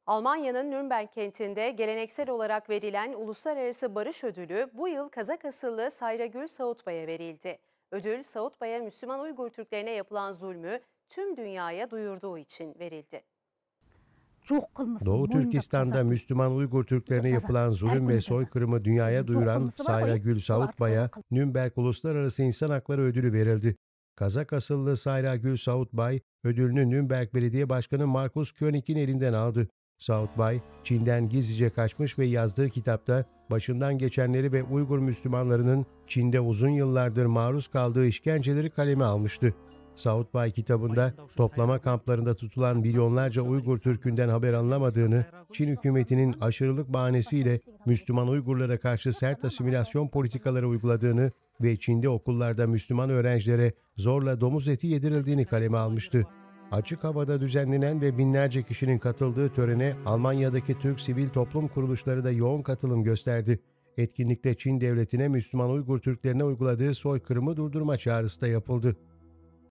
Almanya'nın Nürnberg kentinde geleneksel olarak verilen Uluslararası Barış Ödülü bu yıl Kazak asıllı Sayragül Sautbay'a verildi. Ödül, Sautbay'a Müslüman Uygur Türklerine yapılan zulmü tüm dünyaya duyurduğu için verildi. Çok kılmışsın Doğu Moyni'daki Türkistan'da cezaklı. Müslüman Uygur Türklerine Ceza. yapılan Her zulüm ve günü ceza. soykırımı dünyaya Çok duyuran kılmışı var koyun. Sayragül O Sautbay'a artık Nürnberg Uluslararası İnsan Hakları Ödülü verildi. Kazak asıllı Sayragül Sautbay, ödülünü Nürnberg Belediye Başkanı Markus König'in elinden aldı. Sautbay, Çin'den gizlice kaçmış ve yazdığı kitapta başından geçenleri ve Uygur Müslümanlarının Çin'de uzun yıllardır maruz kaldığı işkenceleri kaleme almıştı. Sautbay kitabında toplama kamplarında tutulan milyonlarca Uygur Türk'ünden haber alınamadığını, Çin hükümetinin aşırılık bahanesiyle Müslüman Uygurlara karşı sert asimilasyon politikaları uyguladığını ve Çin'de okullarda Müslüman öğrencilere zorla domuz eti yedirildiğini kaleme almıştı. Açık havada düzenlenen ve binlerce kişinin katıldığı törene Almanya'daki Türk sivil toplum kuruluşları da yoğun katılım gösterdi. Etkinlikte Çin devletine Müslüman Uygur Türklerine uyguladığı soykırımı durdurma çağrısı da yapıldı.